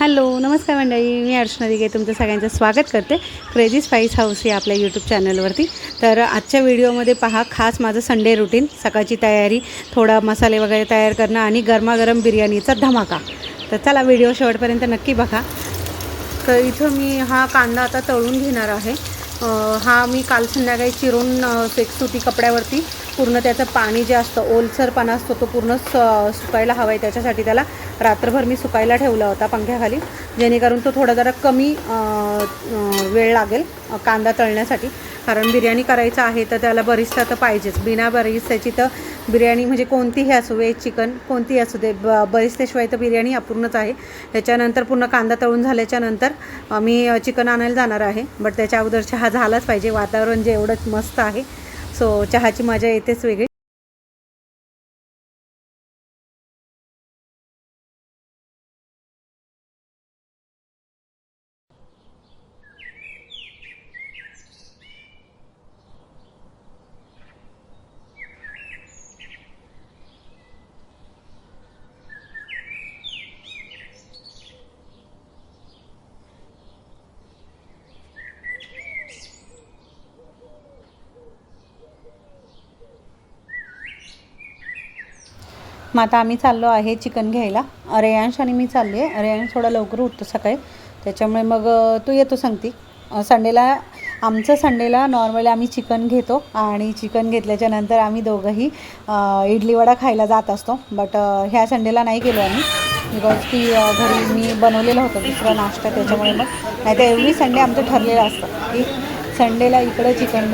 Hello नमस्कार मंडळी, मी अर्चना दिघे तुमचं सगळ्यांचं स्वागत करते क्रेझी स्पाइस हाऊस या आपल्या यूट्यूब चॅनलवरती। तर आजच्या व्हिडिओमध्ये पहा, खास माझं संडे रुटीन, सकाळची तयारी, थोडा मसाले वगैरे तयार करणं आणि गरमागरम बिर्याणीचा धमाका। तर चला व्हिडिओ शेवटपर्यंत नक्की बघा। तर इथं मी हा कांदा आता तळून घेणार आहे। हा मी काल संध्याकाळी चिरून सुती कपड्यावरती पूर्ण त्याचं पाणी जे असतं, ओलसरपणा असतो तो पूर्ण सुकायला हवा आहे, त्याच्यासाठी त्याला रात्रभर मी सुकायला ठेवला होता पंख्याखाली, जेणेकरून तो थोडा जरा कमी वेळ लागेल कांदा तळण्यासाठी। कारण बिर्याणी करायचं आहे तर त्याला बरिस्ता तर पाहिजेच, बिना बरिस्त्याची तर बिर्याणी म्हणजे कोणतीही असू, व्हेज चिकन कोणतीही असू दे, बरिस्त्याशिवाय तर बिर्याणी अपूर्णच आहे। त्याच्यानंतर पूर्ण कांदा तळून झाल्याच्यानंतर मी चिकन आणायला जाणार आहे, बट त्याच्या अगोदर चहा झालाच पाहिजे। वातावरण जे एवढंच मस्त आहे, सो चहाची मजा येतेच वेगळी। मग आता आम्ही चाललो आहे चिकन घ्यायला। रेयांश आणि मी चालले आहे। रेयांश थोडा लवकर उठतो सकाळी, त्याच्यामुळे मग तू येतो सांगती। संडेला नॉर्मली आम्ही चिकन घेतो आणि चिकन घेतल्याच्या नंतर आम्ही दोघंही इडली वडा खायला जात असतो। बट ह्या संडेला नाही गेलो आम्ही, बिकॉज की घरी मी बनवलेलं होतं दुसरा नाश्ता, त्याच्यामुळे मग नाही तर एव्हरी संडे आमचं ठरलेलं असतं की संडेला इकडं चिकन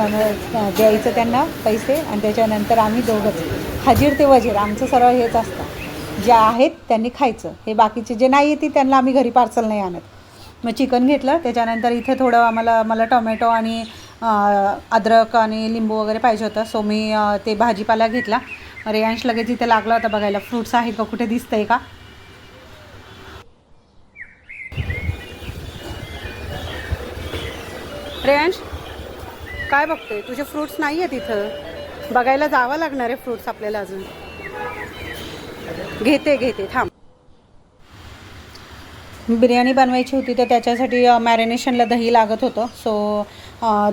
द्यायचं त्यांना पैसे, आणि त्याच्यानंतर आम्ही दोघंच हजीर ते वजीर, आमचं सरळ हेच असतं। जे आहेत त्यांनी खायचं, हे बाकीचे जे नाही येते त्यांना आम्ही घरी पार्सल नाही आणत। मग चिकन घेतलं, त्याच्यानंतर इथे थोडं मला टोमॅटो आणि अद्रक आणि लिंबू वगैरे पाहिजे होतं, सो मी ते भाजीपाला घेतला। रेयांश लगेच इथे लागला होता बघायला फ्रूट्स आहेत का, कुठे दिसतंय का। रेयांश काय बघतोय, तुझे फ्रूट्स नाही आहेत इथं, बघायला जावं लागणार आहे फ्रूट्स आपल्याला अजून। घेते थांब। बिर्याणी बनवायची होती तर त्याच्यासाठी मॅरिनेशनला दही लागत होतं, सो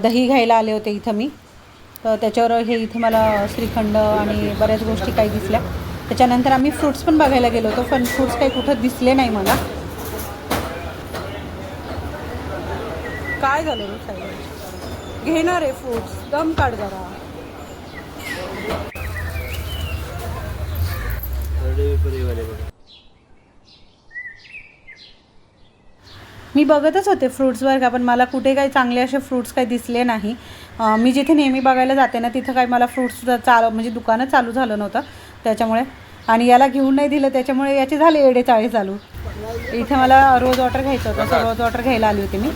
दही घ्यायला आले होते इथं मी। तर त्याच्यावर हे इथे मला श्रीखंड आणि बऱ्याच गोष्टी काही दिसल्या। त्याच्यानंतर आम्ही फ्रूट्स पण बघायला गेलो होतो, पण फ्रूट्स काही कुठं दिसले नाही मला। काय झालं रे साईड, घेणार आहे फ्रूट्स, दम काढ जरा। मी बघतच होते फ्रूट्सवर का, पण मला कुठे काही चांगले असे फ्रूट्स काही दिसले नाही। मी जिथे नेहमी बघायला जाते ना तिथं काही मला फ्रूट्स म्हणजे दुकानं चालू झालं नव्हतं, त्याच्यामुळे, आणि याला घेऊन नाही दिलं त्याच्यामुळे याचे झाले एडेचाळी चालू। इथे मला रोज वॉटर घ्यायचं होतं, सो रोज वॉटर घ्यायला आली होती मी।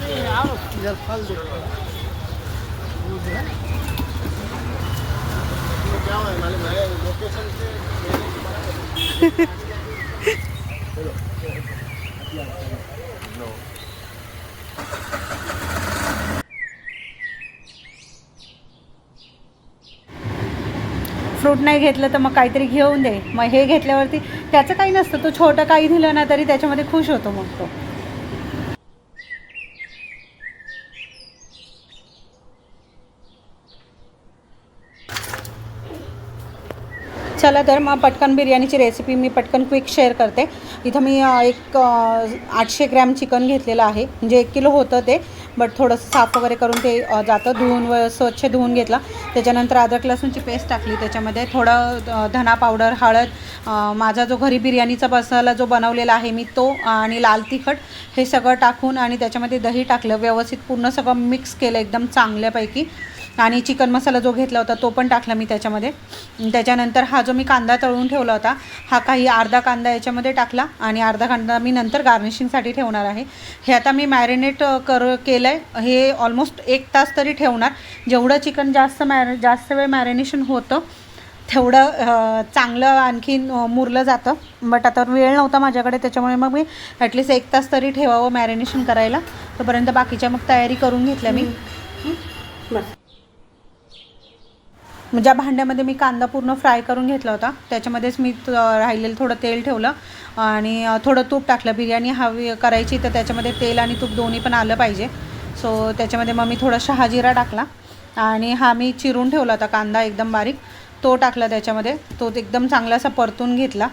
फ्रूट नाही घेतलं तर मग काहीतरी घेऊन दे, मग हे घेतल्यावरती त्याचं काही नसतं, तो छोटं काही दिलं ना तरी त्याच्यामध्ये खुश होतो मग तो। चला तर मग पटकन बिर्याणीची रेसिपी मी पटकन क्विक शेअर करते। इथं मी एक 800 ग्रॅम चिकन घेतलेलं आहे, म्हणजे 1 किलो होतं ते, बट थोडंसं साफ वगैरे करून ते जातं, स्वच्छ धुवून घेतला। त्याच्यानंतर अद्रक लसूणची पेस्ट टाकली, त्याच्यामध्ये थोडं धना पावडर, हळद, माझा जो घरी बिर्याणीचा मसाला जो बनवलेला आहे मी तो, आणि लाल तिखट, हे सगळं टाकून आणि त्याच्यामध्ये दही टाकलं, व्यवस्थित पूर्ण सगळं मिक्स केलं एकदम चांगल्यापैकी, आणि चिकन मसाला जो घेतला होता तो पण टाकला मी त्याच्यामध्ये। त्याच्यानंतर हा जो मी कांदा तळून ठेवला होता, हा काही अर्धा कांदा याच्यामध्ये टाकला, आणि अर्धा कांदा मी नंतर गार्निशिंगसाठी ठेवणार आहे। हे आता मी मॅरिनेट केलं आहे, हे ऑलमोस्ट 1 तास तरी ठेवणार। जेवढं चिकन जास्त वेळ मॅरिनेशन होतं तेवढं चांगलं आणखीन मुरलं जातं, बट आता वेळ नव्हता माझ्याकडे, त्याच्यामुळे मग मी ॲटलिस्ट 1 तास तरी ठेवावं मॅरिनेशन करायला। तोपर्यंत बाकीच्या मग तयारी करून घेतल्या मी। बस ज्या भांड्यामध्ये मी कांदा पूर्ण फ्राय करून घेतला होता त्याच्यामध्येच मी राहिलेलं थोडं तेल ठेवलं आणि थोडं तूप टाकलं. बिर्याणी हवी करायची तर त्याच्यामध्ये तेल आणि तूप दोन्ही पण आलं पाहिजे. सो त्याच्यामध्ये मग मी थोडा शहाजिरा टाकला आणि हा मी चिरून ठेवला होता कांदा एकदम बारीक, तो टाकला त्याच्यामध्ये. तो एकदम चांगला असा परतून घेतला.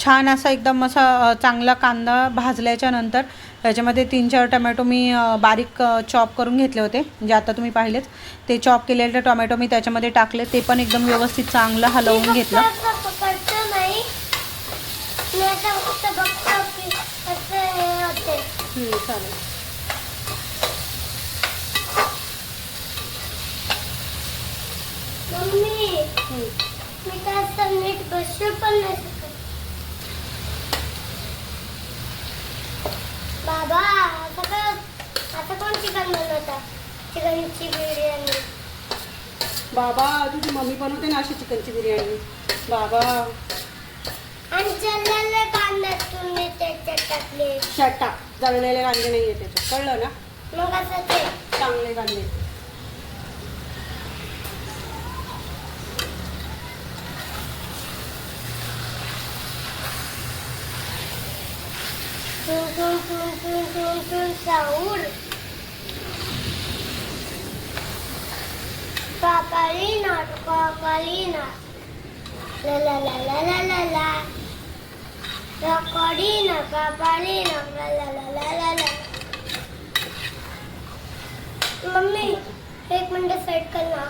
छान असा एकदम असा चांगला कांदा भाजल्याच्या नंतर त्याच्यामध्ये 3-4 टमॅटो मी बारीक चॉप करून घेतले होते, म्हणजे आता तुम्ही पाहिलेच. ते चॉप केलेले टोमॅटो मी त्याच्यामध्ये टाकले. ते पण एकदम व्यवस्थित चांगलं हलवून घेतलं. चालेल. बाबा आता कोण चिकन बनवता? चिकनची बिर्याणी. बाबा तुझी मम्मी बनवते ना अशी चिकनची बिर्याणी. बाबा आणि जळलेले कांदे तुम्ही त्याच्यात टाकले. टाक, जळलेले कांदे नाही आहे त्याच्यात, कळलं ना? मग असं ते चांगले कांदे. Sahur. Papalina, papalina. La la la la la la la. Papadina, papalina. La la la la la la. Mummy एक मिनट सेट कर ना.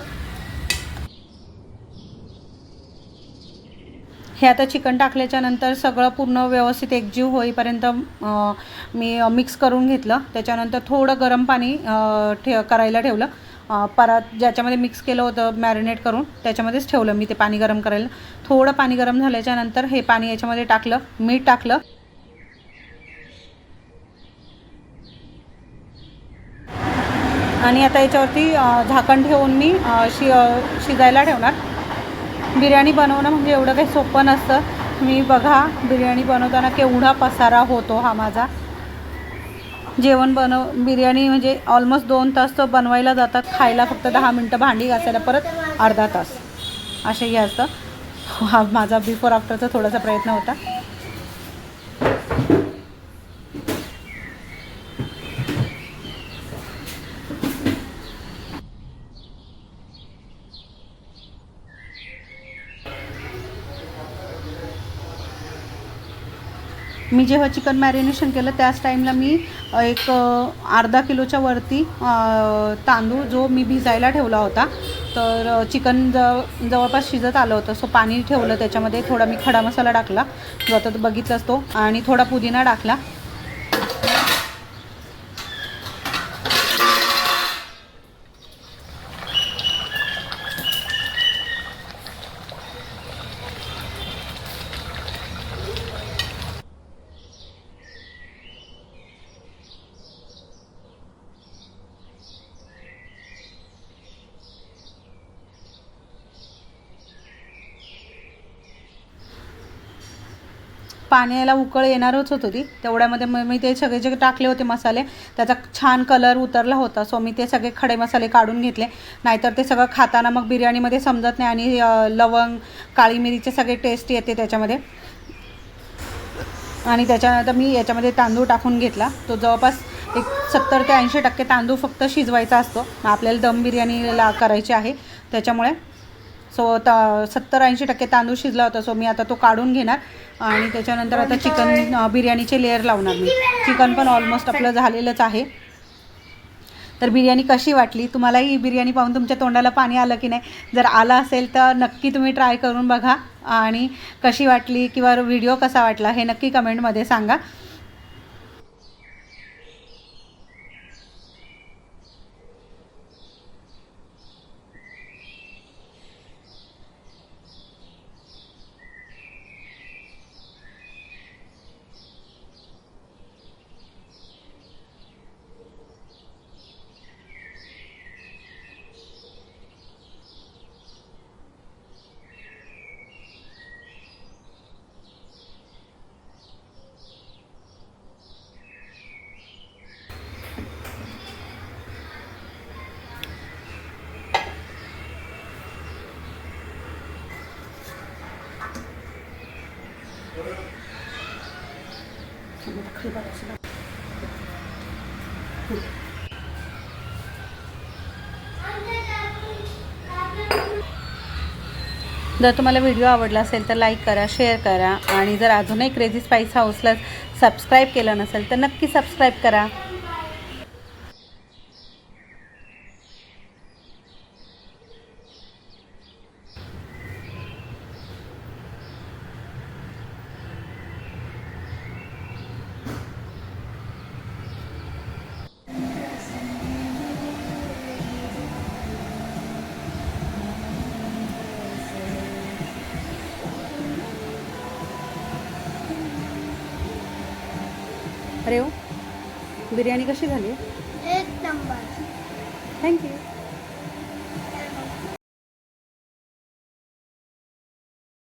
हे आता चिकन टाकल्याच्या नंतर सगळं पूर्ण व्यवस्थित एकजीव होईपर्यंत मी मिक्स करून घेतलं. त्याच्यानंतर थोडं गरम पाणी करायला ठेवलं. परत ज्याच्यामध्ये मिक्स केलं होतं मॅरिनेट करून त्याच्यामध्येच ठेवलं मी ते पाणी गरम करायला. थोडं पाणी गरम झाल्याच्या नंतर हे पाणी याच्यामध्ये टाकलं, मीठ टाकलं आणि आता याच्यावरती झाकण ठेवून मी शिजायला ठेवणार. बिर्याणी बनवणं म्हणजे एवढं काही सोपं नसतं. मी बघा बिर्याणी बनवताना केवढा पसारा होतो हा माझा. बिर्याणी म्हणजे ऑलमोस्ट 2 तास तर बनवायला जातात, खायला फक्त 10 मिनटं, भांडी घासायला परत अर्धा तास, असेही असतं. हा माझा बिफोर आफ्टरचा थोडासा प्रयत्न होता. मी जेव्हा चिकन मॅरिनेशन केलं त्याच टाईमला मी एक अर्धा किलोच्या वरती तांदूळ जो मी भिजायला ठेवला होता, तर चिकन जवळपास शिजत आलं होतं. सो पाणी ठेवलं, त्याच्यामध्ये थोडा मी खडा मसाला टाकला जो आता बघितलाच तो, आणि थोडा पुदिना टाकला. पाण्याला उकळ येणारच होती, तेवढ्यामध्ये मी ते सगळे जे टाकले होते मसाले त्याचा छान कलर उतरला होता. सो मी ते सगळे खडे मसाले काढून घेतले, नाहीतर ते सगळं खाताना मग बिर्याणीमध्ये समजत नाही आणि लवंग काळी मिरीचे सगळे टेस्ट येते त्याच्यामध्ये. आणि त्याच्यानंतर मी याच्यामध्ये तांदूळ टाकून घेतला. तो जवळपास एक 70 ते 80% तांदूळ फक्त शिजवायचा असतो, आपल्याला दम बिर्याणीला करायची आहे त्याच्यामुळे. सो 70-80% तांदूळ शिजला होता. सो मी आता तो काढून घेणार आणि त्याच्यानंतर आता चिकन बिर्याणीचे लेअर लावणार मी. चिकन पण ऑलमोस्ट आपलं झालेलंच आहे. तर बिर्याणी कशी वाटली, तुम्हालाही ही बिर्याणी पाहून तुमच्या तोंडाला पाणी आलं की नाही? जर आलं असेल तर नक्की तुम्ही ट्राय करून बघा आणि कशी वाटली किंवा व्हिडिओ कसा वाटला हे नक्की कमेंटमध्ये सांगा. जर तुम्हाला व्हिडिओ आवडला असेल तर लाईक करा, शेअर करा आणि जर अजूनही क्रेझी स्पाइस हाऊसला सबस्क्राईब केलं नसेल तर नक्की सबस्क्राईब करा. अरे हो, बिर्याणी कशी झाली? एक नंबर. थँक्यू.